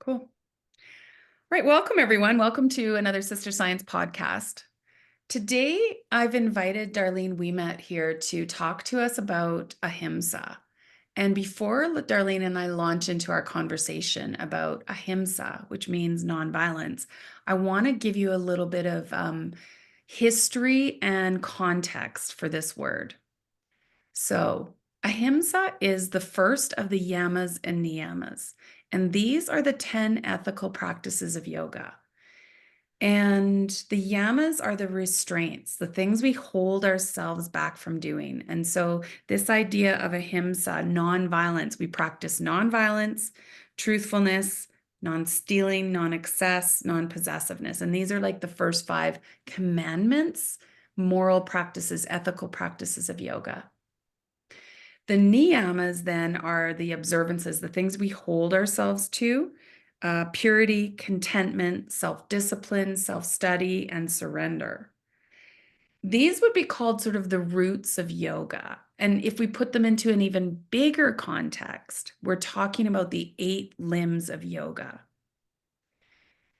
Cool. Right. Welcome, everyone. Welcome to another Sister Science podcast. Today, I've invited Darlene Ouimet here to talk to us about Ahimsa. And before Darlene and I launch into our conversation about Ahimsa, which means nonviolence, I want to give you a little bit of history and context for this word. So, Ahimsa is the first of the Yamas and Niyamas, and these are the 10 ethical practices of yoga. And the yamas are the restraints, the things we hold ourselves back from doing. And so, this idea of ahimsa, nonviolence, we practice nonviolence, truthfulness, non stealing, non excess, non possessiveness. And these are like the first 5 commandments, moral practices, ethical practices of yoga. The niyamas then are the observances, the things we hold ourselves to, purity, contentment, self-discipline, self-study, and surrender. These would be called sort of the roots of yoga. And if we put them into an even bigger context, we're talking about the 8 limbs of yoga.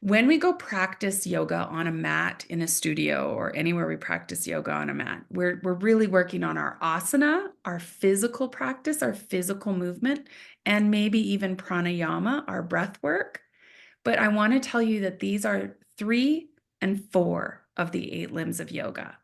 When we go practice yoga on a mat in a studio or anywhere we practice yoga on a mat, we're really working on our asana, our physical practice, our physical movement, and maybe even pranayama, our breath work. But I want to tell you that these are 3 and 4 of the 8 limbs of yoga.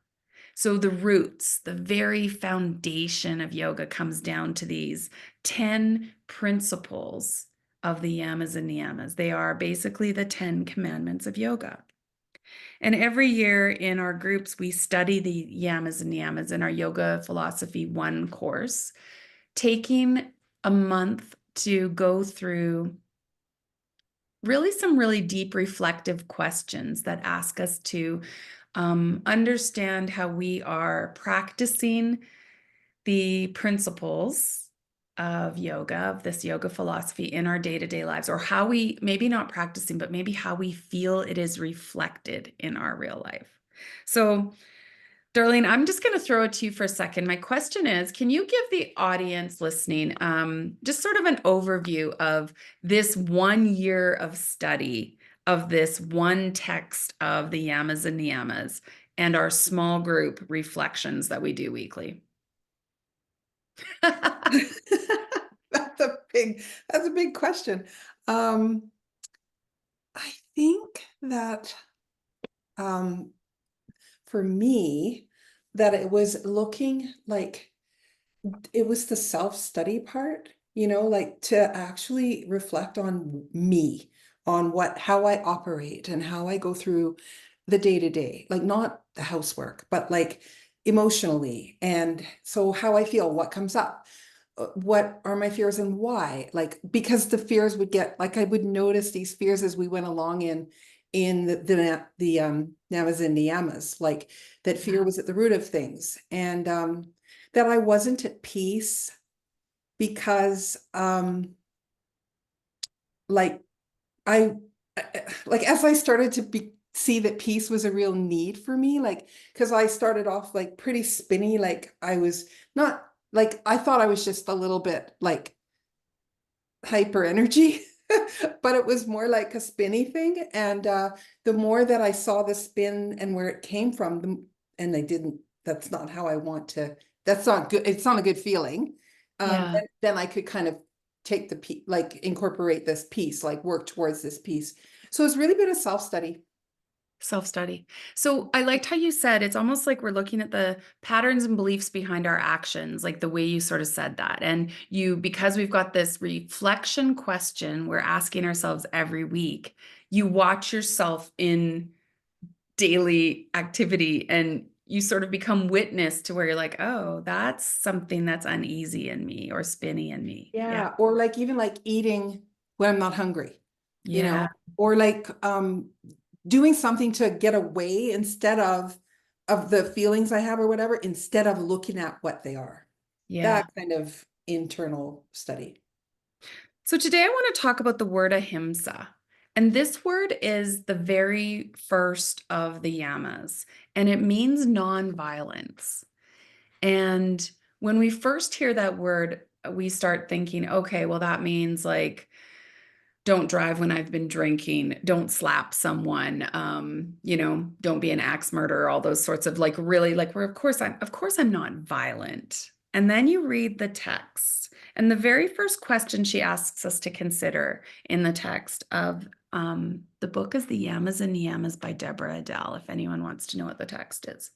So the roots, the very foundation of yoga comes down to these 10 principles of the Yamas and Niyamas. They are basically the 10 commandments of yoga. And every year in our groups, we study the Yamas and Niyamas in our Yoga Philosophy 1 course, taking a month to go through really some really deep reflective questions that ask us to understand how we are practicing the principles of yoga, of this yoga philosophy in our day-to-day lives, or how we, maybe not practicing, but maybe how we feel it is reflected in our real life. So, Darlene, I'm just going to throw it to you for a second. My question is, can you give the audience listening just sort of an overview of this 1 year of study of this one text of the Yamas and Niyamas and our small group reflections that we do weekly? That's a big question. I think that for me, that it was looking like it was the self-study part, like to actually reflect on me, on how I operate and how I go through the day-to-day, like not the housework, but like emotionally. And so how I feel, what comes up, what are my fears and why? Like, because the fears would get, like I would notice these fears as we went along in the Yamas and Niyamas, like that fear was at the root of things. And that I wasn't at peace because like I like as I started to see that peace was a real need for me, like because I started off like pretty spinny, like I was not, like I thought I was just a little bit like hyper energy, but it was more like a spinny thing. And the more that I saw the spin and where it came from, and I didn't, that's not how I want to, that's not good. It's not a good feeling. Yeah. Then I could kind of take the like incorporate this piece, like work towards this piece. So it's really been a self-study. Self-study. So I liked how you said it's almost like we're looking at the patterns and beliefs behind our actions, like the way you sort of said that. And because we've got this reflection question we're asking ourselves every week, you watch yourself in daily activity and you sort of become witness to where you're like, oh, that's something that's uneasy in me or spinny in me. Yeah. Yeah. Or like even like eating when I'm not hungry, Yeah. or like doing something to get away instead of the feelings I have or whatever, instead of looking at what they are. Yeah. That kind of internal study. So today I want to talk about the word ahimsa. And this word is the very first of the yamas, and it means nonviolence. And when we first hear that word, we start thinking, okay, well, that means like don't drive when I've been drinking, don't slap someone, don't be an axe murderer, all those sorts of like really like where of course I'm not violent. And then you read the text. And the very first question she asks us to consider in the text of the book is the Yamas and Niyamas by Deborah Adele, if anyone wants to know what the text is.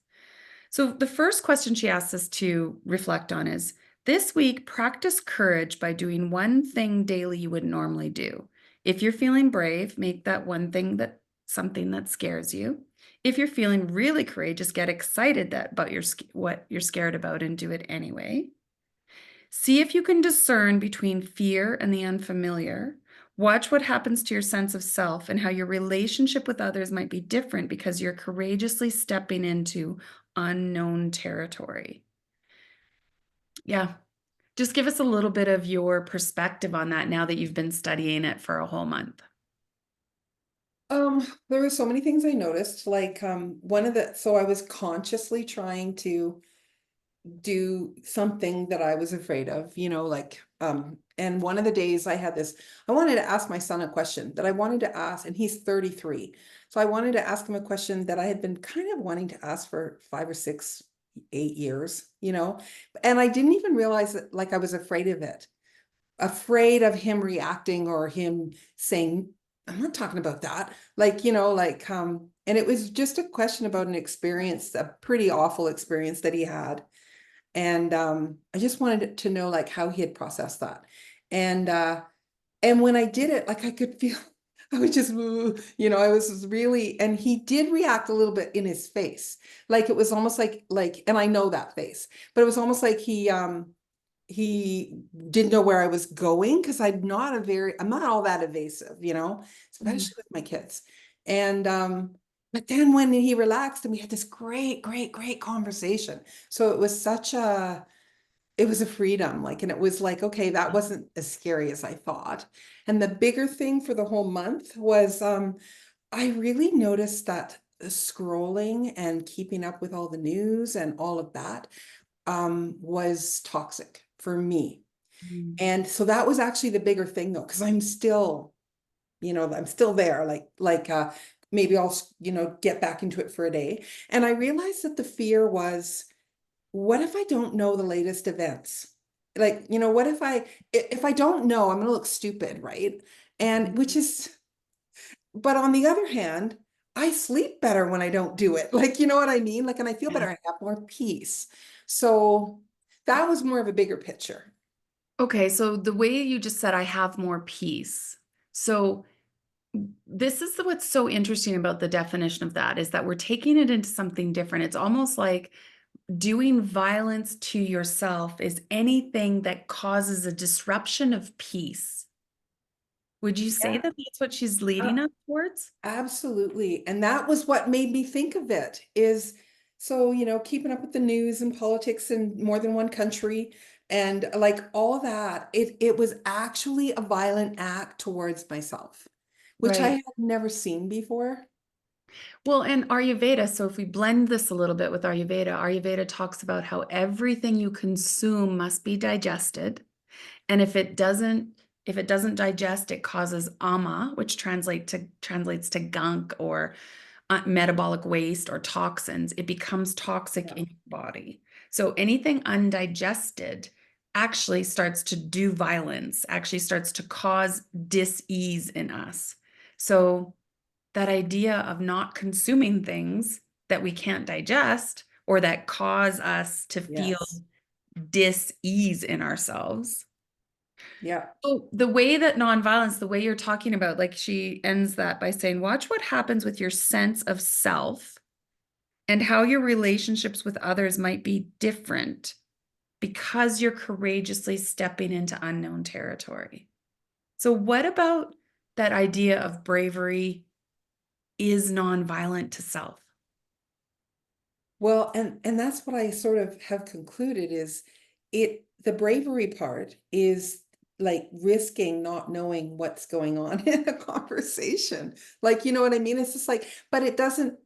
So the first question she asks us to reflect on is this week, practice courage by doing one thing daily you would normally do. If you're feeling brave, make that one thing that something that scares you. If you're feeling really courageous, get excited about what you're scared about and do it anyway. See if you can discern between fear and the unfamiliar. Watch what happens to your sense of self and how your relationship with others might be different because you're courageously stepping into unknown territory. Yeah, just give us a little bit of your perspective on that now that you've been studying it for a whole month. There were so many things I noticed, like so I was consciously trying to do something that I was afraid of, and one of the days I had this, I wanted to ask my son a question that I wanted to ask, and he's 33. So I wanted to ask him a question that I had been kind of wanting to ask for 5 or 6, 8 years, and I didn't even realize that like I was afraid of him reacting or him saying, I'm not talking about that. And it was just a question about an experience, a pretty awful experience that he had. And I just wanted to know like how he had processed that. And when I did it, like I could feel I was just, I was really, and he did react a little bit in his face. Like it was almost like, and I know that face, but it was almost like he didn't know where I was going because I'm not all that evasive, Mhm. especially with my kids. And but then when he relaxed and we had this great, great, great conversation. So it was a freedom, like, and it was like, okay, that wasn't as scary as I thought. And the bigger thing for the whole month was I really noticed that scrolling and keeping up with all the news and all of that was toxic for me. Mhm. And so that was actually the bigger thing though, because I'm still there, maybe I'll, get back into it for a day. And I realized that the fear was, what if I don't know the latest events? Like, what if I don't know, I'm gonna look stupid, right? And which is, but on the other hand, I sleep better when I don't do it. Like, you know what I mean? Like, and I feel Yeah. better, I have more peace. So that was more of a bigger picture. Okay, so the way you just said, I have more peace. So this is what's so interesting about the definition of that is that we're taking it into something different. It's almost like doing violence to yourself is anything that causes a disruption of peace. Would you say Yeah. that that's what she's leading us towards? Absolutely. And that was what made me think of it is so, keeping up with the news and politics in more than one country and like all that, it was actually a violent act towards myself, which I Right. had never seen before. Well, and Ayurveda, so if we blend this a little bit with Ayurveda talks about how everything you consume must be digested. And if it doesn't digest, it causes ama, which translates to gunk or metabolic waste or toxins. It becomes toxic Yeah. in your body. So anything undigested actually starts to do violence, actually starts to cause dis-ease in us. So that idea of not consuming things that we can't digest or that cause us to feel Yes. dis-ease in ourselves. Yeah. So the way that nonviolence, the way you're talking about, like she ends that by saying, watch what happens with your sense of self and how your relationships with others might be different because you're courageously stepping into unknown territory. So, what about that idea of bravery is nonviolent to self? Well, and that's what I sort of have concluded is the bravery part is like risking not knowing what's going on in a conversation. Like, you know what I mean? It's just like, but it doesn't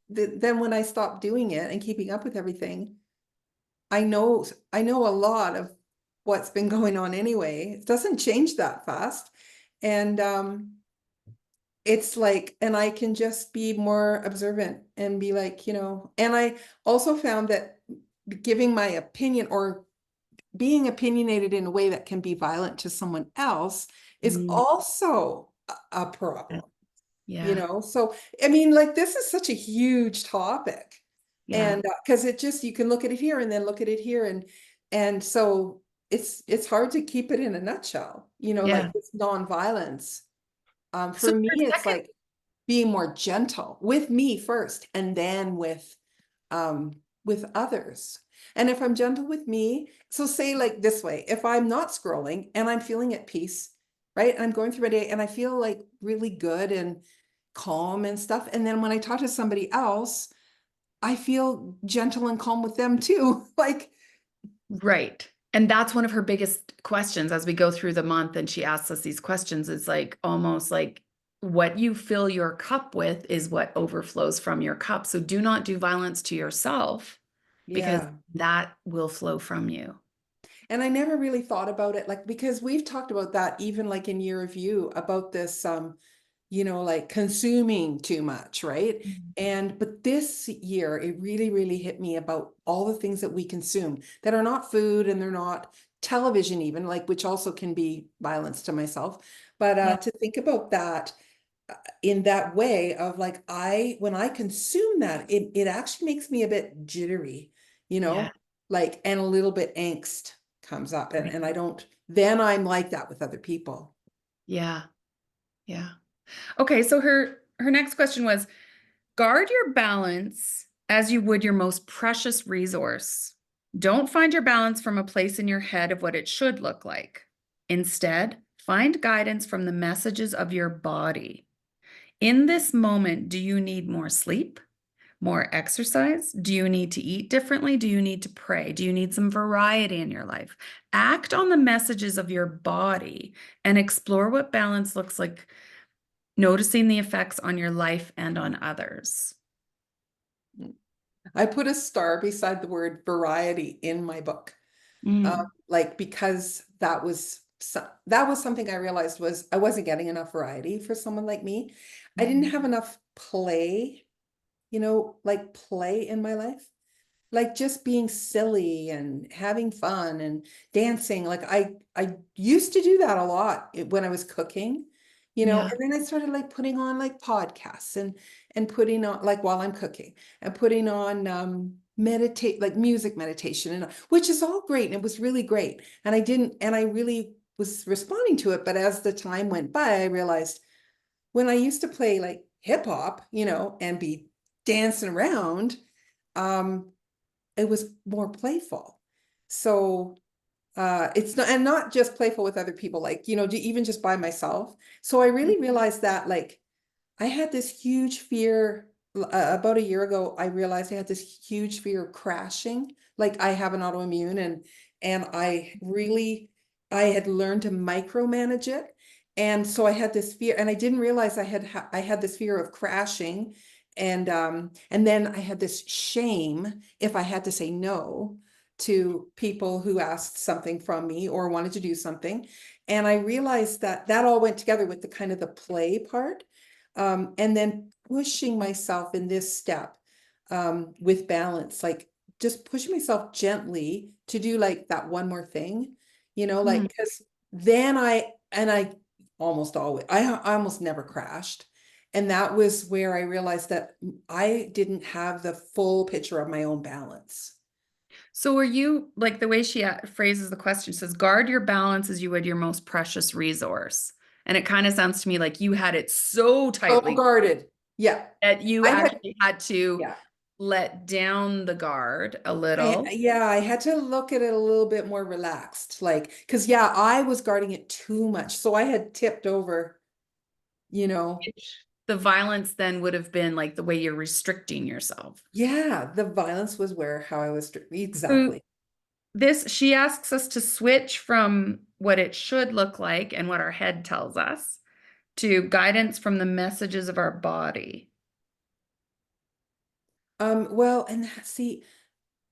then when I stop doing it and keeping up with everything, I know a lot of what's been going on anyway. It doesn't change that fast. And it's like, and I can just be more observant and be like, and I also found that giving my opinion or being opinionated in a way that can be violent to someone else is Mm, also a problem. yeah. So I mean, like, this is such a huge topic, Yeah. and because it just, you can look at it here and then look at it here, and so it's hard to keep it in a nutshell, Yeah. like this nonviolence. So For me, your it's second, like being more gentle with me first, and then with others. And if I'm gentle with me, so say like this way, if I'm not scrolling and I'm feeling at peace, right? I'm going through a day and I feel like really good and calm and stuff. And then when I talk to somebody else, I feel gentle and calm with them too. Like, right. And that's one of her biggest questions as we go through the month. And she asks us these questions. It's like almost like what you fill your cup with is what overflows from your cup. So do not do violence to yourself because yeah. that will flow from you. And I never really thought about it, like, because we've talked about that even like in year review about this, like consuming too much, right? Mhm. But this year, it really, really hit me about all the things that we consume that are not food and they're not television, even, like, which also can be violence to myself. But Yeah. to think about that in that way of like, when I consume that, it actually makes me a bit jittery, you Yeah. know, like, and a little bit angst comes up, and, Right. and I don't, then I'm like that with other people. Yeah. Yeah. Okay. So her next question was guard your balance as you would your most precious resource. Don't find your balance from a place in your head of what it should look like. Instead, find guidance from the messages of your body. In this moment, do you need more sleep, more exercise? Do you need to eat differently? Do you need to pray? Do you need some variety in your life? Act on the messages of your body and explore what balance looks like, noticing the effects on your life and on others. I put a star beside the word variety in my book. Mm, Like, because that was something I realized was I wasn't getting enough variety for someone like me. I didn't mhm. have enough play, like play in my life. Like just being silly and having fun and dancing. Like, I used to do that a lot when I was cooking, Yeah. and then I started like putting on like podcasts and putting on, like, while I'm cooking, and putting on meditate, like music meditation, and which is all great, and it was really great. And I really was responding to it, but as the time went by, I realized when I used to play like hip hop, and be dancing around, um it was more playful. So it's not, and not just playful with other people, like, even just by myself. So I really realized that, like, I had this huge fear. About a year ago, I realized I had this huge fear of crashing. Like, I have an autoimmune, and I had learned to micromanage it. And so I had this fear, and I didn't realize I had this fear of crashing. And then I had this shame if I had to say no to people who asked something from me or wanted to do something. And I realized that that all went together with the kind of the play part, and then pushing myself in this step, with balance, like just pushing myself gently to do like that one more thing, like, Mm. because then I almost always, I almost never crashed. And that was where I realized that I didn't have the full picture of my own balance. So are you like the way she phrases the question says, guard your balance as you would your most precious resource. And it kind of sounds to me like you had it so So tightly guarded. Yeah. that you I had, actually had to yeah. let down the guard a little. Yeah, I had to look at it a little bit more relaxed, like, because yeah, I was guarding it too much. So I had tipped over, you know, The violence then would have been like the way you're restricting yourself. yeah, the violence was where how I was So exactly. this, she asks us to switch from what it should look like and what our head tells us to guidance from the messages of our body. Well, and see,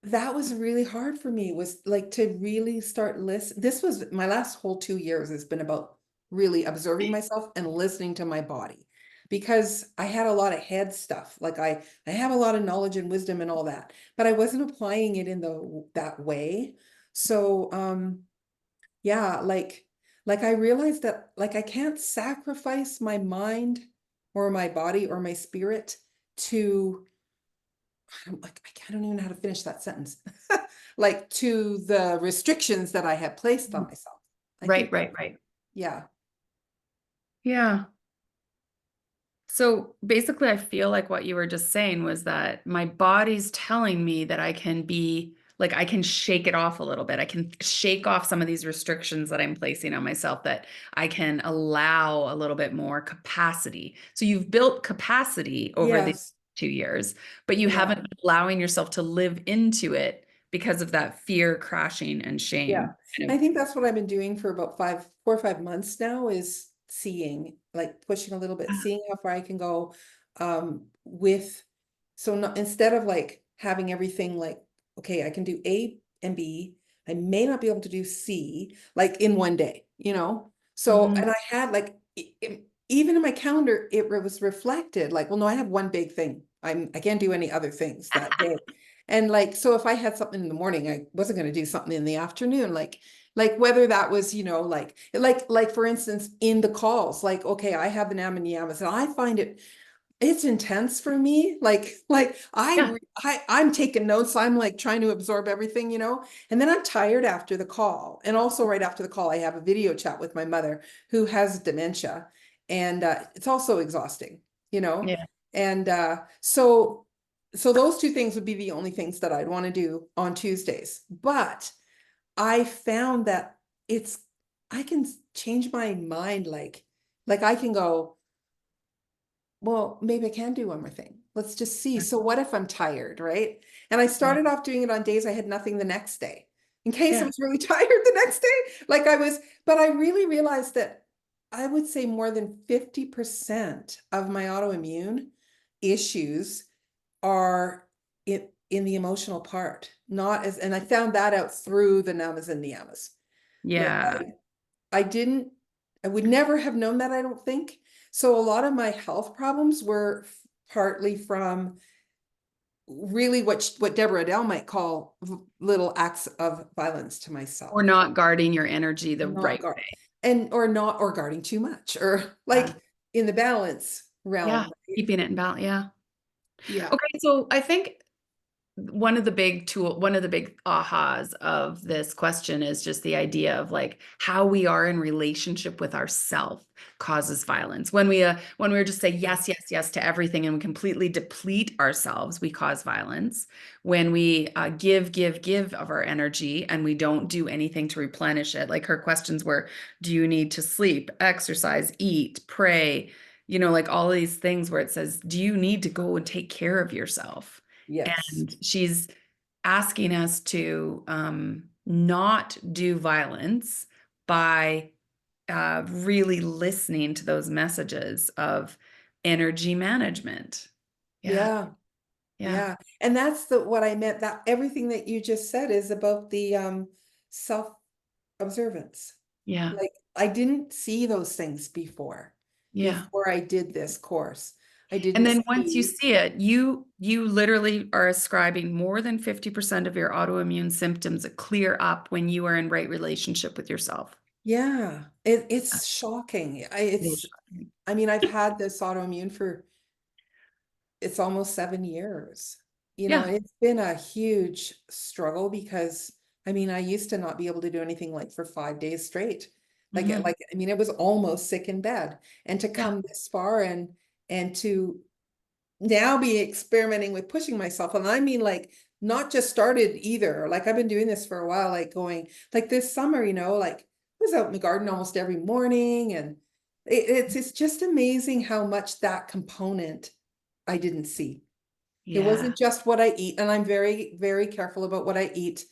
that was really hard for me, was like to really start listen. This was my last whole 2 years has been about really observing myself and listening to my body, because I had a lot of head stuff. Like I have a lot of knowledge and wisdom and all that, but I wasn't applying it in that way. So yeah, like I realized that like I can't sacrifice my mind or my body or my spirit to, I'm like I don't even know how to finish that sentence. Like to the restrictions that I had placed on myself. I Right, think that, right, right. yeah. Yeah. So basically, I feel like what you were just saying was that my body's telling me that I can be like, I can shake it off a little bit. I can shake off some of these restrictions that I'm placing on myself, that I can allow a little bit more capacity. So you've built capacity over the Yes. 2 years, but you Yeah. haven't been allowing yourself to live into it because of that fear, crashing, and Yeah. shame. Kind I of, think that's what I've been doing for about 4 or 5 months now, is seeing, like pushing a little bit, seeing how far I can go with, so not, instead of like having everything like, okay, I can do A and B, I may not be able to do C like in one day, you know? So, Mhm. and I had like, even in my calendar, it was reflected like, well, no, I have one big thing. I can't do any other things that day. And like, so if I had something in the morning, I wasn't going to do something in the afternoon, like whether that was, like for instance, in the calls, like, okay, I have an Yama and Niyamas, and I find it's intense for me. Like Yeah. I'm taking notes. I'm like trying to absorb everything, and then I'm tired after the call. And also right after the call, I have a video chat with my mother who has dementia. And it's also exhausting, you know? Yeah. And so those two things would be the only things that I'd want to do on Tuesdays. But I found that it's, I can change my mind. Like I can go, well, maybe I can do one more thing. Let's just see. So what if I'm tired, right? And I Yeah. started off doing it on days I had nothing the next day, in case I Yeah. was really tired the next day. Like I was, but I really realized that I would say more than 50% of my autoimmune issues are in the emotional part, not as, and I found that out through the Namas and Niyamas. Like Yeah. I didn't, I would never have known that, I don't think. So a lot of my health problems were partly from really what Deborah Adele might call little acts of violence to Or myself. not guarding your energy the Not right guard way. and or not or guarding too much, or Yeah. like in the balance Yeah. realm, right? Keeping it in balance. Yeah. Yeah. Okay. So I think one of the big ahas of this question is just the idea of like how we are in relationship with ourself causes violence. When we just say yes, yes, yes to everything and we completely deplete ourselves, we cause violence. When we give of our energy and we don't do anything to replenish it, like her questions were, do you need to sleep, exercise, eat, pray? Like all these things where it says, do you need to go and take care of yourself? Yes. And she's asking us to not do violence by really listening to those messages of energy management. Yeah, Yeah. yeah, Yeah. And that's the what I meant, that everything that you just said is about the self observance. yeah, Like I didn't see those things yeah. before I did this course. I And didn't then once you see, see it, you literally are ascribing more than 50% of your autoimmune symptoms clear up when you are in right relationship with yourself. yeah, it's shocking. It is shocking. I mean, I've had this autoimmune for, it's almost 7 years, Yeah. and it's been a huge struggle because I mean, I used to not be able to do anything like for 5 days straight. Hmm. I mean, it was almost sick in bed. And to Yeah. come this far and to now be experimenting with pushing myself. And I mean, like, not just started either. Like, I've been doing this for a while, like going, like this summer, like, I was out in the garden almost every morning. And it's just amazing how much that component I didn't see. It Yeah. wasn't just what I eat, and I'm very, very careful about what I eat.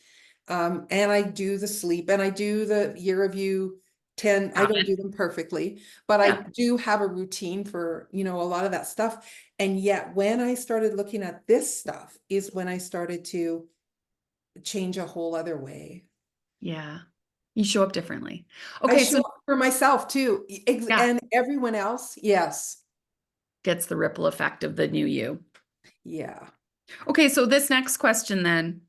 And I do the sleep and I do the year review 10. I don't Habit. do them perfectly, but I Yeah. do have a routine for, a lot of that stuff. And yet when I started looking at this stuff is when I started to change a whole other way. Yeah. You show up differently. I Okay, so show For myself too. Yeah. And everyone else, yes. Gets the ripple effect of the new you. Yeah. Okay, so this next question then.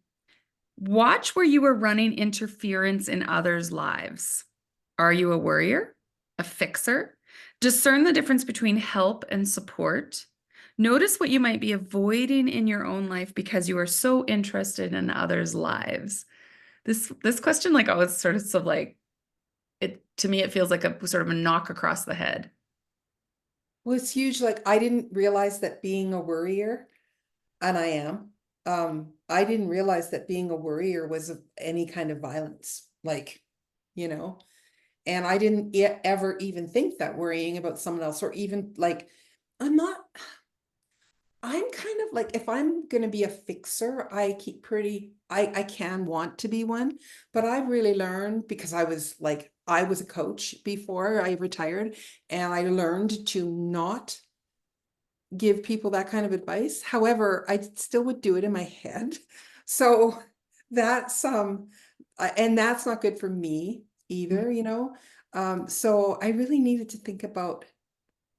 Watch where you are running interference in others' lives. Are you a worrier? A fixer? Discern the difference between help and support. Notice what you might be avoiding in your own life because you are so interested in others' lives. This question like always sort of like it to me it feels like a sort of a knock across the head. Well, it's huge. Like I didn't realize that being a worrier, and I am, I didn't realize that being a worrier was any kind of violence. Like, you know, and I didn't ever even think that worrying about someone else or even like I'm not I'm kind of like if I'm going to be a fixer, I keep pretty I can want to be one, but I've really learned because I was a coach before I retired and I learned to not give people that kind of advice. However, I still would do it in my head. So that's and that's not good for me either, you know. So I really needed to think about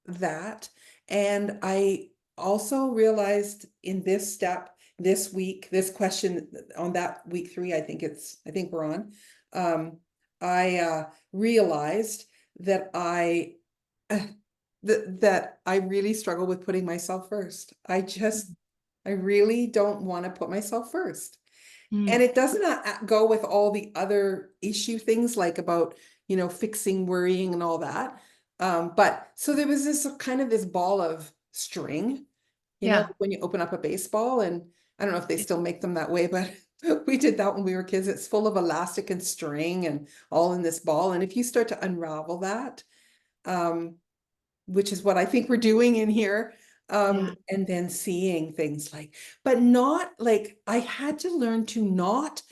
that. And I also realized in this step, this week, this question on that week 3, I think we're on. I realized that that I really struggle with putting myself first. I really don't want to put myself first. And Mm. it doesn't go with all the other issue things like about, fixing, worrying and all that. But so there was this kind of this ball of string, Yeah. when you open up a baseball, and I don't know if they still make them that way, but we did that when we were kids. It's full of elastic and string and all in this ball. And if you start to unravel that, um, which is what I think we're doing in here. Yeah. And then seeing things like, but not like I had to learn to not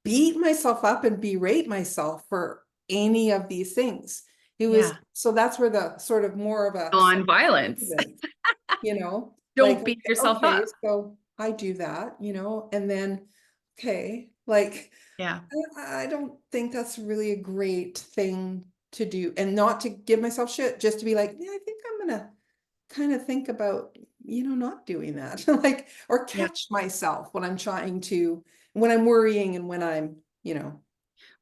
beat myself up and berate myself for any of these things. It was Yeah. so that's where the sort of more of a Non-violence. like, Don't beat yourself okay, up. so I do that, and then, okay, like, Yeah. I don't think that's really a great thing to do and not to give myself shit, just to be like, yeah, I think I'm gonna kind of think about, not doing that, like, or Yeah. catch myself when I'm worrying and when I'm,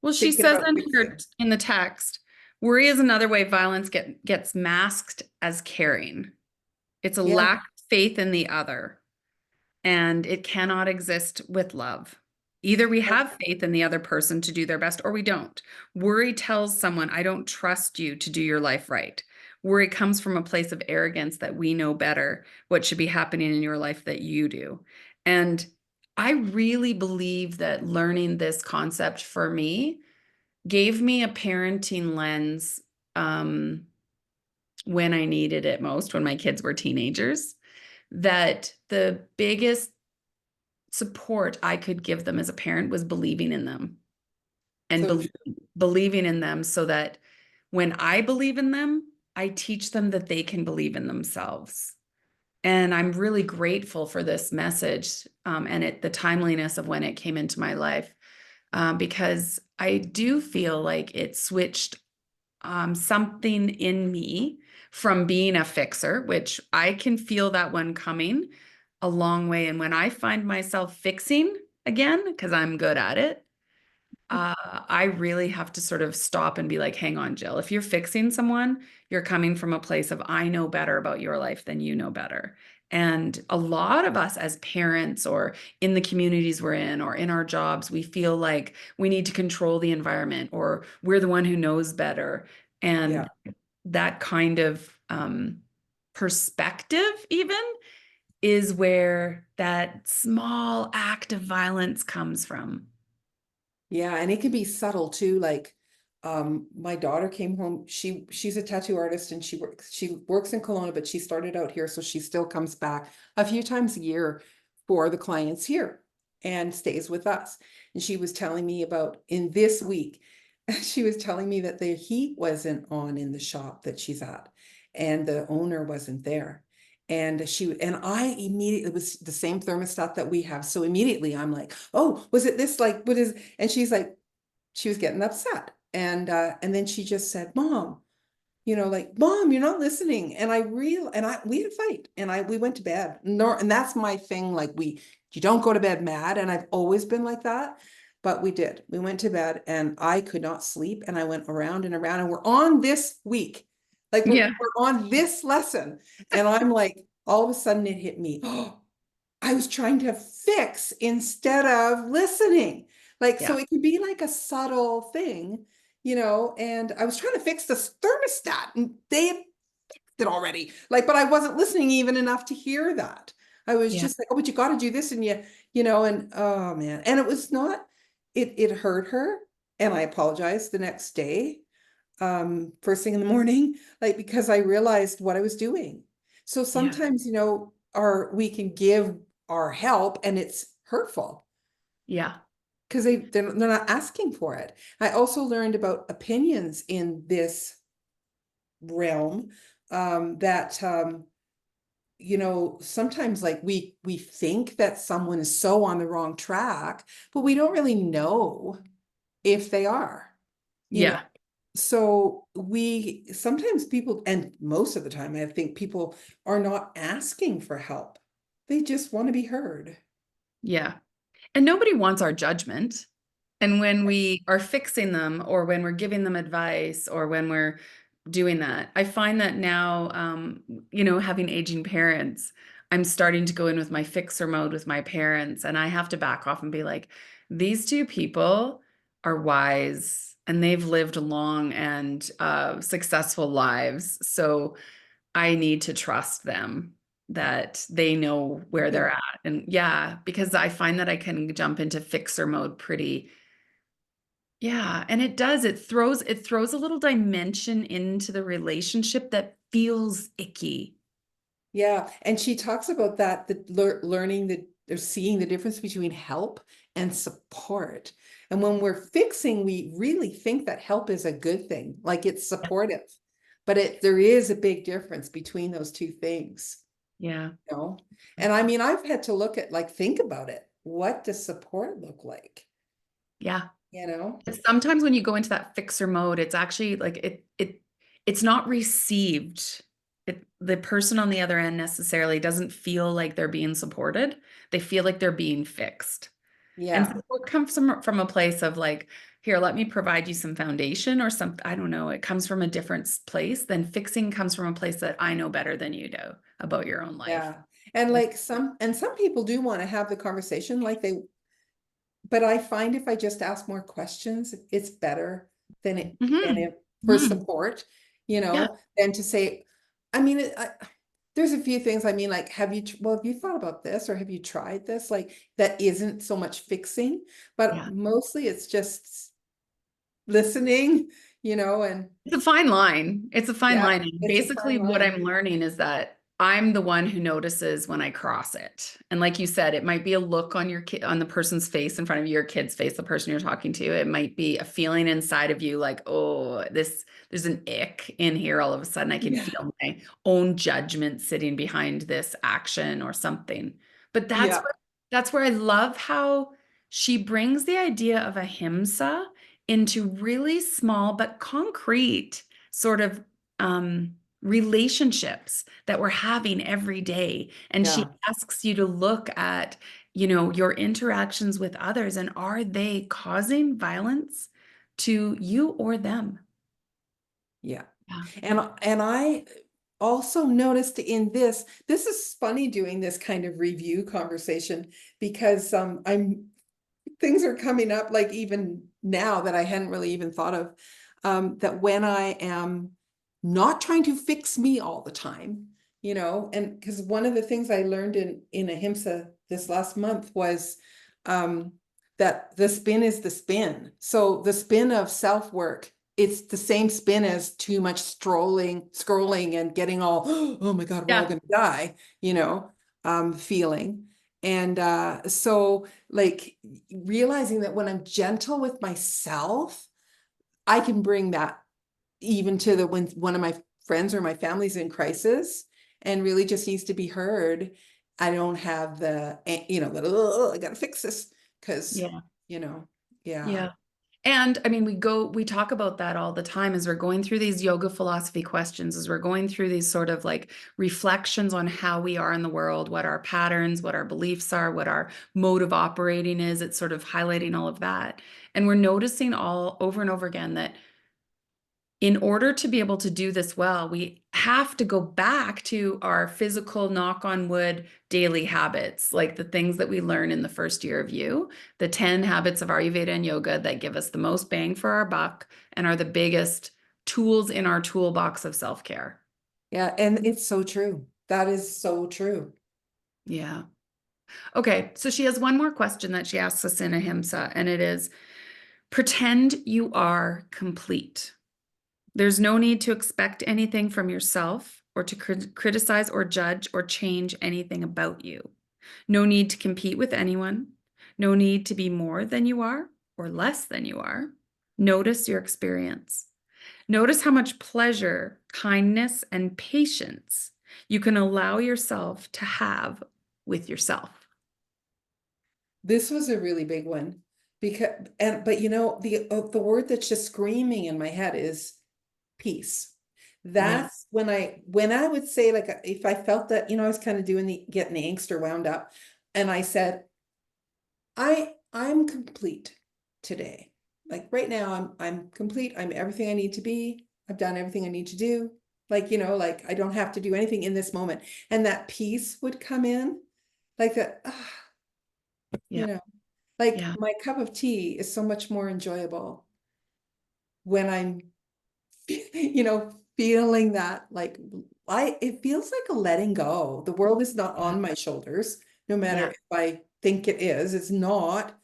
Well, she thinking says about in here fixing. in the text, worry is another way violence gets masked as caring. It's a Yeah, lack of faith in the other, and it cannot exist with love. Either we have faith in the other person to do their best or we don't. Worry tells someone, I don't trust you to do your life right. Worry comes from a place of arrogance that we know better what should be happening in your life that you do. And I really believe that learning this concept for me gave me a parenting lens um, when I needed it most, when my kids were teenagers, that the biggest support I could give them as a parent was believing in them and so true. believing in them so that when I believe in them, I teach them that they can believe in themselves. And I'm really grateful for this message and the timeliness of when it came into my life because I do feel like it switched something in me from being a fixer, which I can feel that one coming a long way. And when I find myself fixing again, because I'm good at it, I really have to sort of stop and be like, hang on, Jill, if you're fixing someone, you're coming from a place of, I know better about your life than you know better. And a lot of us as parents or in the communities we're in or in our jobs, we feel like we need to control the environment or we're the one who knows better. Yeah. And that kind of perspective, even, is where that small act of violence comes from. Yeah, and it can be subtle too. Like, my daughter came home. She's a tattoo artist and she works in Kelowna, but she started out here, so she still comes back a few times a year for the clients here and stays with us. And she was telling me about in this week, she was telling me that the heat wasn't on in the shop that she's at, and the owner wasn't there. And I immediately, it was the same thermostat that we have. So immediately I'm like, oh, was it this, like, what is, and she's like, she was getting upset. And then she just said, Mom, like, Mom, you're not listening. And we had a fight, and we went to bed. No, and that's my thing. Like, you don't go to bed mad. And I've always been like that. But we did. We went to bed, and I could not sleep. And I went around and around, and we're on this week. Like, we're Yeah. on this lesson. And I'm like, all of a sudden it hit me. Oh, I was trying to fix instead of listening. Like, so Yeah. it can be like a subtle thing, and I was trying to fix the thermostat, and they had fixed it already. Like, but I wasn't listening even enough to hear that. I was Yeah. just like, oh, but you got to do this. And and oh man. And it was not, it hurt her. And I apologized the next day, first thing in the morning, like, because I realized what I was doing. So Yeah. sometimes, we can give our help, and it's hurtful Yeah. because they're not asking for it. I also learned about opinions in this realm, that sometimes, like, we think that someone is so on the wrong track, but we don't really know if they are, you know. Yeah. So we sometimes people, and most of the time, I think people are not asking for help. They just want to be heard. Yeah. And nobody wants our judgment. And when we are fixing them, or when we're giving them advice, or when we're doing that, I find that now, having aging parents, I'm starting to go in with my fixer mode with my parents, and I have to back off and be like, these two people are wise and they've lived long and successful lives. So I need to trust them, that they know where Yeah. they're at. And yeah, because I find that I can jump into fixer mode pretty. Yeah, and it throws a little dimension into the relationship that feels icky. Yeah, and she talks about that, the learning that or seeing the difference between help and support. And when we're fixing, we really think that help is a good thing, like it's supportive. But there is a big difference between those two things, Yeah. you know? And I mean, I've had to look at, like, think about it. What does support look like? Yeah. You know? Sometimes when you go into that fixer mode, it's actually like it's not received. The person on the other end necessarily doesn't feel like they're being supported. They feel like they're being fixed. And Yeah. support comes from a place of like, here, let me provide you some foundation or some, I don't know, it comes from a different place. Than fixing comes from a place that I know better than you do about your own life. Yeah. And Like, like some people do want to have the conversation, like but I find if I just ask more questions, it's better than it than mhm, if for mhm, support, yeah, than to say, I mean, there's a few things. I mean, like, have you thought about this, or have you tried this? Like, that isn't so much fixing, but yeah. mostly it's just listening, and It's a fine line. It's a fine yeah, line. And it's a basically, fine what line. I'm learning is that I'm the one who notices when I cross it. And like you said, it might be a look on your kid, on the person's face in front of you, your kid's face, the person you're talking to. It might be a feeling inside of you like, oh, there's an ick in here. All of a sudden, I can Yeah. feel my own judgment sitting behind this action or something. But that's Yeah. where that's where I love how she brings the idea of ahimsa into really small but concrete sort of relationships that we're having every day. And she Yeah. asks you to look at, your interactions with others, and are they causing violence to you or them? Yeah. Yeah. And I also noticed in this is funny doing this kind of review conversation, because I'm things are coming up, like, even now that I hadn't really even thought of, that when I am not trying to fix me all the time, and because one of the things I learned in Ahimsa this last month was, um, that the spin is the spin. So the spin of self-work, it's the same spin as too much scrolling and getting all, oh my God, we're all Yeah. gonna die, feeling. And so, like, realizing that when I'm gentle with myself, I can bring that even to when one of my friends or my family's in crisis and really just needs to be heard. I don't have the, I gotta fix this because, Yeah. yeah. Yeah. And I mean, we talk about that all the time as we're going through these yoga philosophy questions, as we're going through these sort of like reflections on how we are in the world, what our patterns, what our beliefs are, what our mode of operating is. It's sort of highlighting all of that. And we're noticing all over and over again that in order to be able to do this well, we have to go back to our physical, knock on wood, daily habits, like the things that we learn in the first year of you, the 10 habits of Ayurveda and yoga that give us the most bang for our buck and are the biggest tools in our toolbox of self-care. Yeah, and it's so true. That is so true. Yeah. Okay. So she has one more question that she asks us in Ahimsa, and it is pretend you are complete. There's no need to expect anything from yourself or to criticize or judge or change anything about you. No need to compete with anyone. No need to be more than you are or less than you are. Notice your experience. Notice how much pleasure, kindness, and patience you can allow yourself to have with yourself. This was a really big one because but the word that's just screaming in my head is peace. Yes. That's when I would say, like, if I felt that, I was kind of doing the getting the angst or wound up, and I said, I'm complete today. Like right now, I'm complete. I'm everything I need to be. I've done everything I need to do. Like, like I don't have to do anything in this moment. And that peace would come in, like that, you Yeah. know, like Yeah. my cup of tea is so much more enjoyable when I'm, feeling that, like, it feels like a letting go. The world is not Yeah. on my shoulders, no matter Yeah. if I think it is, it's not,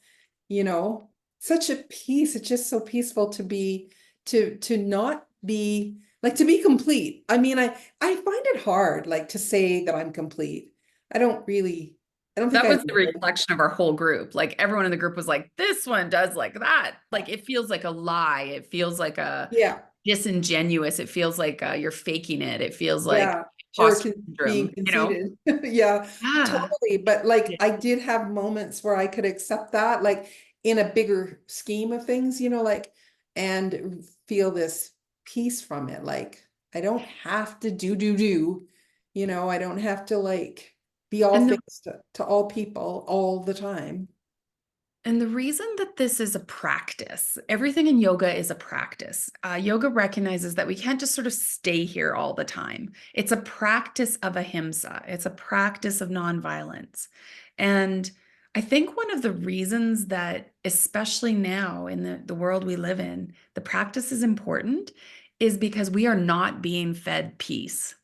you know, such a peace. It's just so peaceful to be, to not be, like, to be complete. I mean, I find it hard, like, to say that I'm complete. I don't think That I was the would. reflection of our whole group. Like everyone in the group was like, this one does like that. Like it feels like a lie. It feels like a Yeah. disingenuous. It feels like you're faking it. It feels like Yeah, or imposter being syndrome, you know? conceited. Yeah, Yeah. totally. But like Yeah. I did have moments where I could accept that, like in a bigger scheme of things, like, and feel this peace from it. Like I don't have to do, I don't have to like be all And the things to all people all the time. And the reason that this is a practice, everything in yoga is a practice. Yoga recognizes that we can't just sort of stay here all the time. It's a practice of ahimsa, it's a practice of nonviolence. And I think one of the reasons that, especially now in the world we live in, the practice is important is because we are not being fed peace.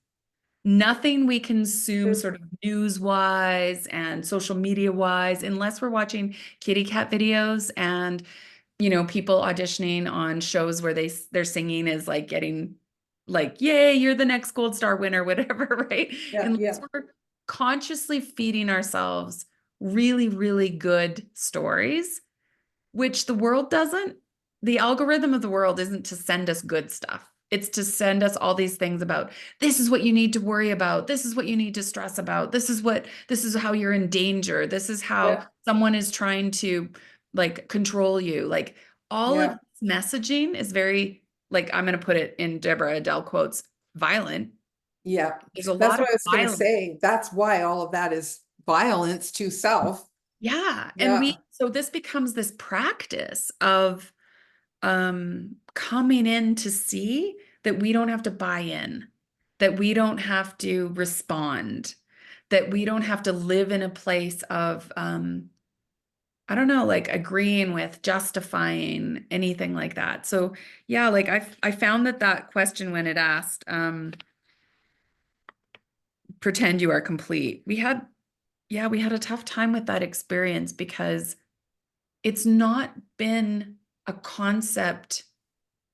Nothing we consume True. sort of news wise and social media wise, unless we're watching kitty cat videos and people auditioning on shows where they're singing is like getting like, yay, you're the next gold star winner, whatever, right? Yeah, Unless yeah, we're consciously feeding ourselves really, really good stories, which the world doesn't. The algorithm of the world isn't to send us good stuff. It's to send us all these things about this is what you need to worry about. This is what you need to stress about. This is how you're in danger. This is how yeah, someone is trying to like control you. Like all of yeah, this messaging is very, like, I'm going to put it in Deborah Adele quotes, violent. yeah. There's a That's lot of what I was gonna violence. say. That's why all of that is violence to self. Yeah. And Yeah. so this becomes this practice of coming in to see that we don't have to buy in, that we don't have to respond, that we don't have to live in a place of I don't know, like agreeing with, justifying, anything like that. So yeah, like I found that question when it asked, pretend you are complete. We had a tough time with that experience because it's not been a concept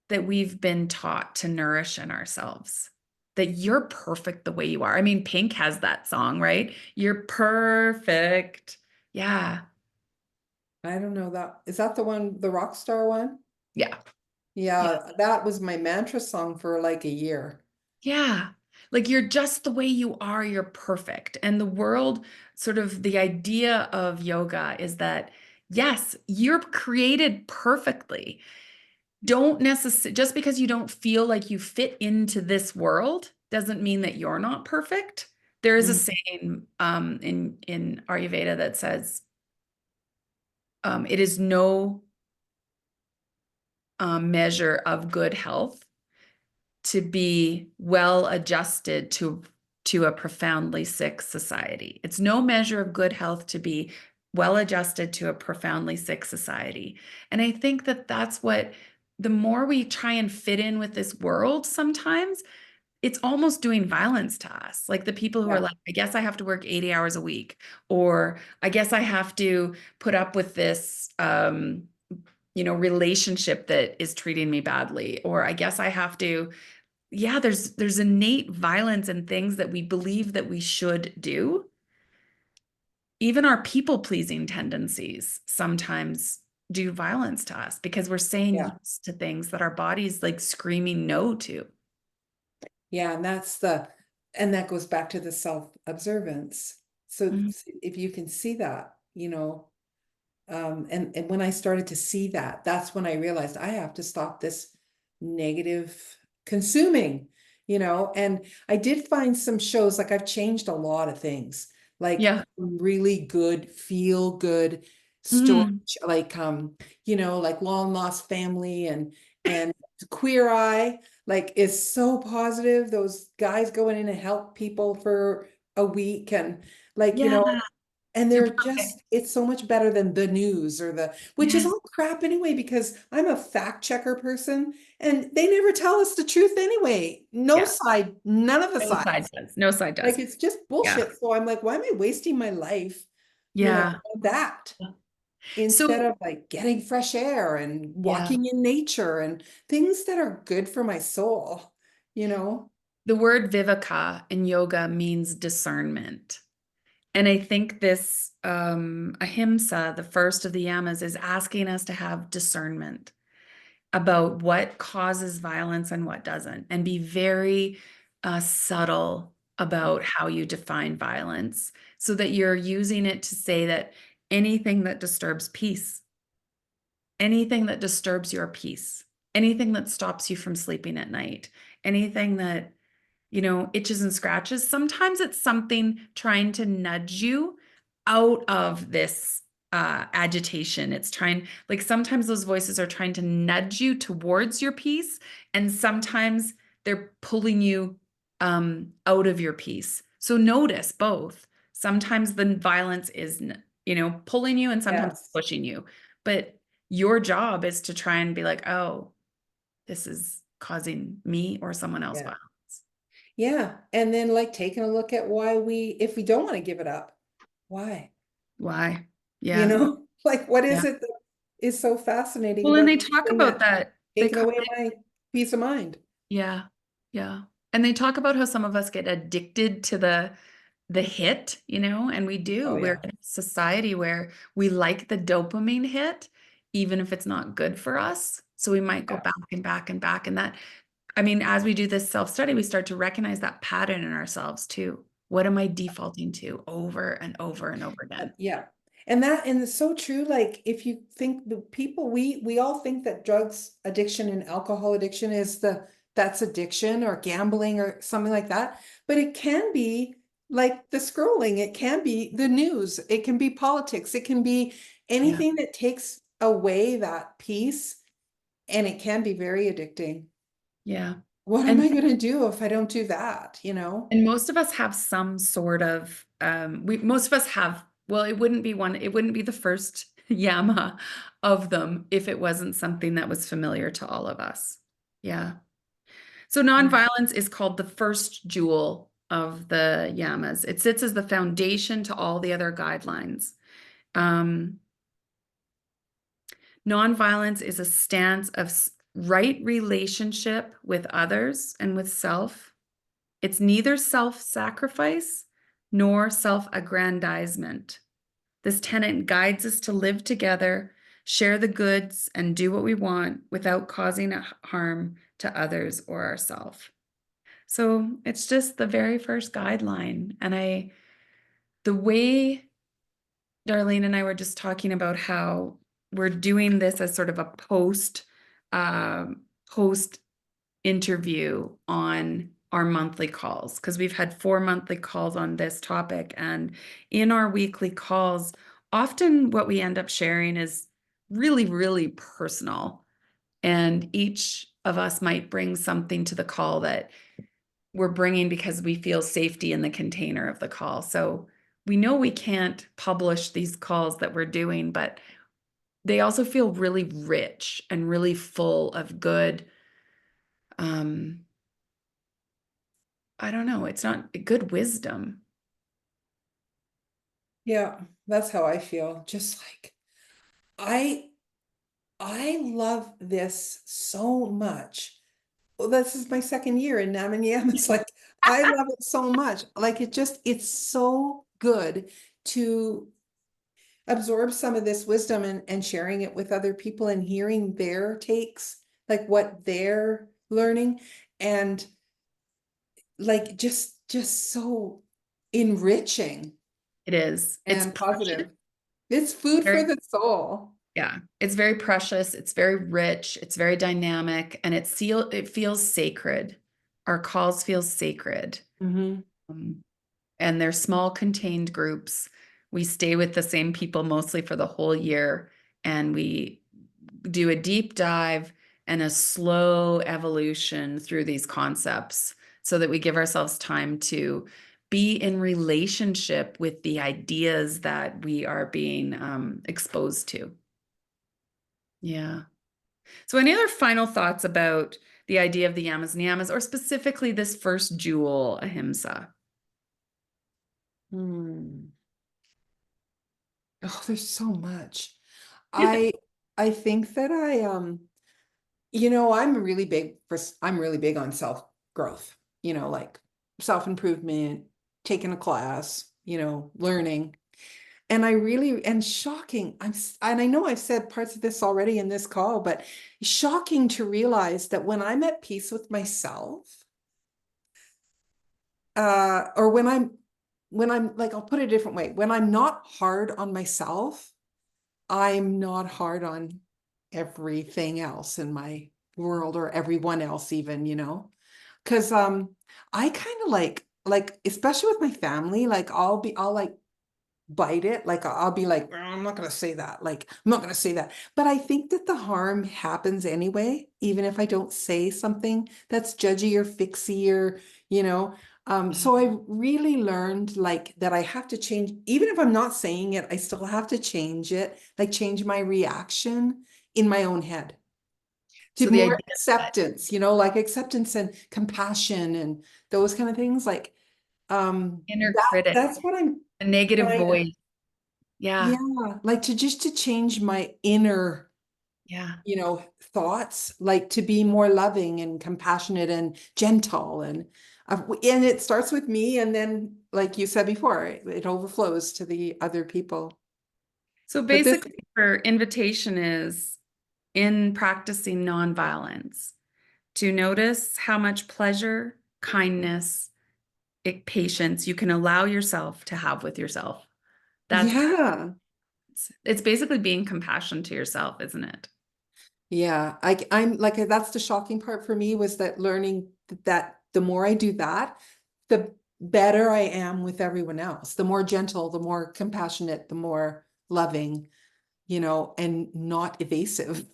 that we've been taught to nourish in ourselves. That you're perfect the way you are. I mean, Pink has that song, right? You're perfect. Yeah. I don't know that. Is that the one, the rock star one? Yeah. Yeah. Yeah, that was my mantra song for like a year. Yeah. Like you're just the way you are, you're perfect. And the world, sort of the idea of yoga is that Yes, you're created perfectly. Don't necessarily, just because you don't feel like you fit into this world doesn't mean that you're not perfect. There is a Mm. saying in Ayurveda that says it is no measure of good health to be well adjusted to a profoundly sick society. It's no measure of good health to be well adjusted to a profoundly sick society. And I think that that's what, the more we try and fit in with this world, sometimes it's almost doing violence to us. Like the people who are Yeah. like, I guess I have to work 80 hours a week, or I guess I have to put up with this relationship that is treating me badly, or I guess I have to, yeah, there's innate violence and things that we believe that we should do. Even our people pleasing tendencies sometimes do violence to us because we're saying Yeah. yes to things that our body's like screaming no to. Yeah, and that goes back to the self-observance. So Mhm. if you can see that, and when I started to see that, that's when I realized I have to stop this negative consuming, and I did find some shows, like I've changed a lot of things, like Yeah. really good, feel good story, Mm. like like Long Lost Family and Queer Eye, like is so positive. Those guys going in and help people for a week and like, Yeah. and They're they're perfect. just, it's so much better than the news which is Yes. all crap anyway, because I'm a fact checker person and they never tell us the truth anyway. No Yeah. side, none of the No side sides. does. No side Like does. it's just Yeah. bullshit. So I'm like, why am I wasting my life, Yeah. on that instead So, of like getting fresh air and yeah, walking in nature and things that are good for my soul, you know? the word viveka in yoga means discernment. And I think this ahimsa, the first of the yamas, is asking us to have discernment about what causes violence and what doesn't, and be very subtle about how you define violence so that you're using it to say that anything that disturbs peace, anything that disturbs your peace, anything that stops you from sleeping at night, anything that itches and scratches. Sometimes it's something trying to nudge you out of this agitation. It's trying, like sometimes those voices are trying to nudge you towards your peace, and sometimes they're pulling you out of your peace. So notice both. Sometimes the violence is, pulling you, and sometimes Yes. pushing you. But your job is to try and be like, oh, this is causing me or someone else Yeah. violence. Yeah. And then like taking a look at why if we don't want to give it up, why? Why? Yeah. Like what is Yeah. it that is so fascinating Well, and about they this talk thing about that's that. taken away my peace of mind? Yeah. Yeah. And they talk about how some of us get addicted to the hit, and we do. Oh We're yeah. in a society where we like the dopamine hit, even if it's not good for us. So we might go Yeah. back and back and back. And that, I mean, as we do this self-study, we start to recognize that pattern in ourselves too. What am I defaulting to over and over and over again? Yeah. And it's so true. Like if you think the people, we all think that drugs addiction and alcohol addiction is that's addiction or gambling or something like that. But it can be like the scrolling, it can be the news, it can be politics, it can be Yeah. anything that takes away that peace, and it can be very addicting. Yeah. What am And I going to do if I don't do that? And most of us have some sort of most of us have, well, it wouldn't be the first Yama of them if it wasn't something that was familiar to all of us. Yeah. So Yeah. nonviolence is called the first jewel of the Yamas. It sits as the foundation to all the other guidelines. Um, Nonviolence is a stance of right relationship with others and with self. It's neither self-sacrifice nor self-aggrandizement. This tenet guides us to live together, share the goods, and do what we want without causing harm to others or ourselves. So it's just the very first guideline. And the way Darlene and I were just talking about how we're doing this as sort of a um, post interview on our monthly calls because we've had 4 monthly calls on this topic. And in our weekly calls, often what we end up sharing is really, really personal. And each of us might bring something to the call that we're bringing because we feel safety in the container of the call. So we know we can't publish these calls that we're doing, but they also feel really rich and really full of good, um, I don't know, it's not good wisdom. Yeah, that's how I feel. Just like I I love this so much. Well, this is my second year in Nam and Yamas. Like I love it so much. Like it's so good to absorb some of this wisdom and sharing it with other people and hearing their takes, like what they're learning, and like just so enriching It is. It's and precious. positive. It's food for Very, the soul. yeah, it's very precious. It's very rich. It's very dynamic, and it feels sacred. Our calls feel sacred. Hmm. Um, and they're small contained groups. We stay with the same people mostly for the whole year, and we do a deep dive and a slow evolution through these concepts so that we give ourselves time to be in relationship with the ideas that we are being exposed to. Yeah. So, any other final thoughts about the idea of the Yamas and Niyamas, or specifically this first jewel, Ahimsa? Hmm. Oh, there's so much. I I think that I'm really big on self growth, like self improvement, taking a class, learning. And I really, and shocking, and I know I've said parts of this already in this call, but shocking to realize that when I'm at peace with myself, or when I'm like, I'll put it a different way, when I'm not hard on myself, I'm not hard on everything else in my world or everyone else even, because I kind of like especially with my family, like I'll like bite it, like I'll be like, "Oh, I'm not going to say that, like I'm not going to say that," but I think that the harm happens anyway, even if I don't say something that's judgy or fixy or you know so I really learned like that I have to change, even if I'm not saying it, I still have to change it, like change my reaction in my own head to So, the more idea that acceptance, like acceptance and compassion and those kind of things, like inner critic, that's what I'm a negative trying to, voice. Yeah. yeah, like to change my inner, Yeah. thoughts, like to be more loving and compassionate and gentle, and it starts with me, and then like you said before, it overflows to the other people. So But this, basically, her invitation is in practicing nonviolence to notice how much pleasure, kindness, patience you can allow yourself to have with yourself. That's yeah, it's basically being compassionate to yourself, isn't it? yeah, I'm like, that's the shocking part for me, was that learning that the more I do that, the better I am with everyone else, the more gentle, the more compassionate, the more loving, and not evasive.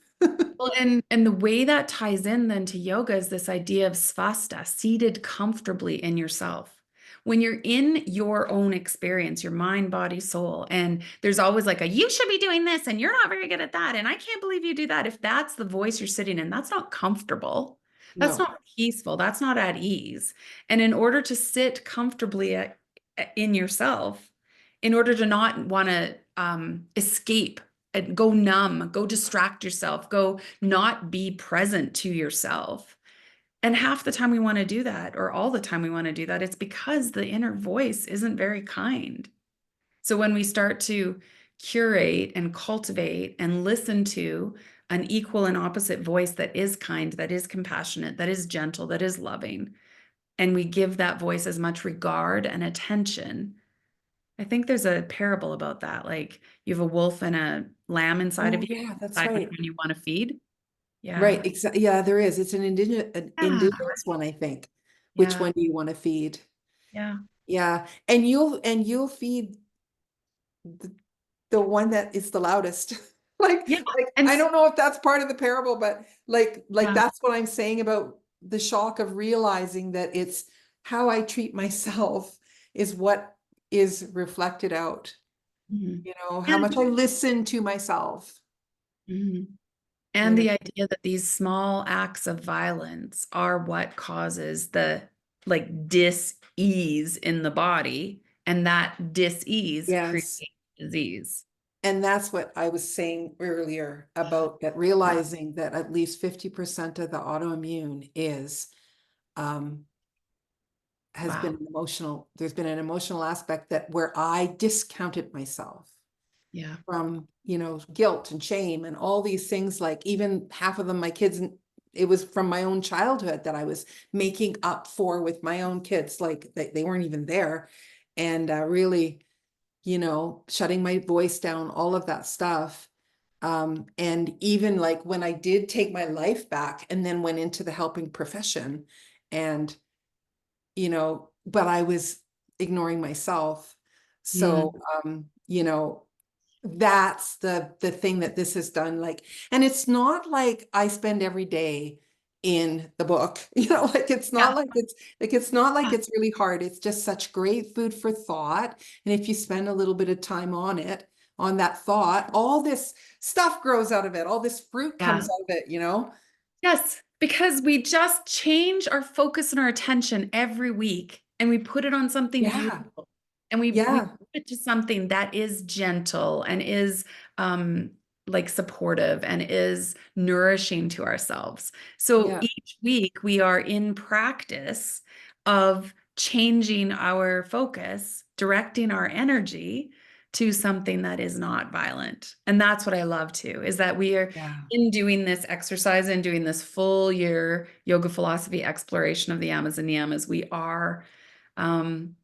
Well, and the way that ties in then to yoga is this idea of svasta, seated comfortably in yourself. When you're in your own experience, your mind, body, soul, and there's always like a you should be doing this and you're not very good at that, and I can't believe you do that. If that's the voice you're sitting in, that's not comfortable. That's No, not peaceful. That's not at ease. And in order to sit comfortably in yourself, in order to not want to escape and go numb, go distract yourself, go not be present to yourself. And half the time we want to do that, or all the time we want to do that, it's because the inner voice isn't very kind. So when we start to curate and cultivate and listen to an equal and opposite voice that is kind, that is compassionate, that is gentle, that is loving, and we give that voice as much regard and attention, I think there's a parable about that. Like you have a wolf and a lamb inside of Oh you, yeah, that's decide which right. one you want to feed. Right, Yeah. exactly. Yeah, there is. It's an Yeah. indigenous one, I think. Which Yeah. one do you want to feed? Yeah. Yeah, and you'll feed the, the one that is the loudest. Like, Yeah. like And I don't know if that's part of the parable, but like yeah. that's what I'm saying about the shock of realizing that it's how I treat myself is what is reflected out. Mhm. You know, how much And I listen to myself, mhm. you And know. the idea that these small acts of violence are what causes the like dis-ease in the body, and that dis-ease creates Yes. disease. And that's what I was saying earlier about that Yeah. realizing that at least 50% of the autoimmune is um has been Wow. an emotional, there's been an emotional aspect that where I discounted myself Yeah. from, guilt and shame and all these things, like even half of them, my kids, it was from my own childhood that I was making up for with my own kids, like they weren't even there. And really, shutting my voice down, all of that stuff. And even like when I did take my life back and then went into the helping profession and but I was ignoring myself. So, Mm. that's the thing that this has done. Like, and it's not like I spend every day in the book, like Yeah. it's not like Yeah. it's really hard. It's just such great food for thought. And if you spend a little bit of time on it, on that thought, all this stuff grows out of it. All this fruit comes Yeah. out of it. Yes, because we just change our focus and our attention every week and we put it on something Yeah. beautiful and we Yeah. put it to something that is gentle and is um like supportive and is nourishing to ourselves. So Yeah. each week we are in practice of changing our focus, directing our energy to something that is not violent. And that's what I love too, is that we are Yeah. in doing this exercise and doing this full year yoga philosophy exploration of the Yamas and Niyamas, we are um,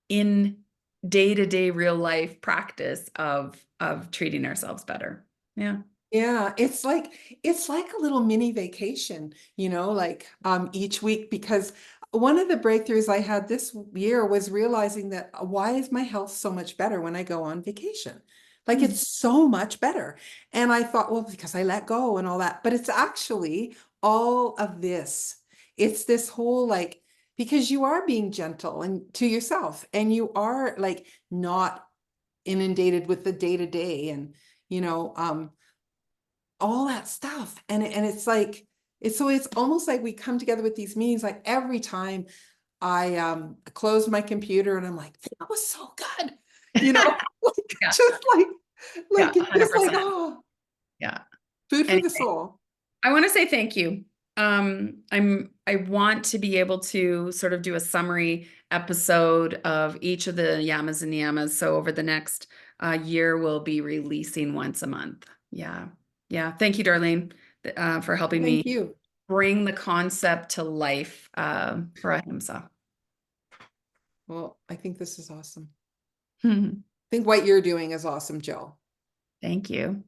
in day-to-day real life practice of treating ourselves better. Yeah. Yeah, it's like a little mini vacation, like each week, because one of the breakthroughs I had this year was realizing that why is my health so much better when I go on vacation? Like Hmm. it's so much better. And I thought, well, because I let go and all that, but it's actually all of this. It's this whole like because you are being gentle and to yourself and you are like not inundated with the day to day and you know um all that stuff. And it's like, it's almost like we come together with these meetings, like every time I close my computer and I'm like, that was so good, like Yeah. just Yeah. like it's just like, 100%. oh, Yeah. food for Anyway, the soul. I want to say thank you. I want to be able to sort of do a summary episode of each of the Yamas and Niyamas. So over the next year, we'll be releasing once a month. Yeah. Yeah. Thank you, Darlene, for helping Thank me you. bring the concept to life for Ahimsa. Well, I think this is awesome. I think what you're doing is awesome, Jill. Thank you.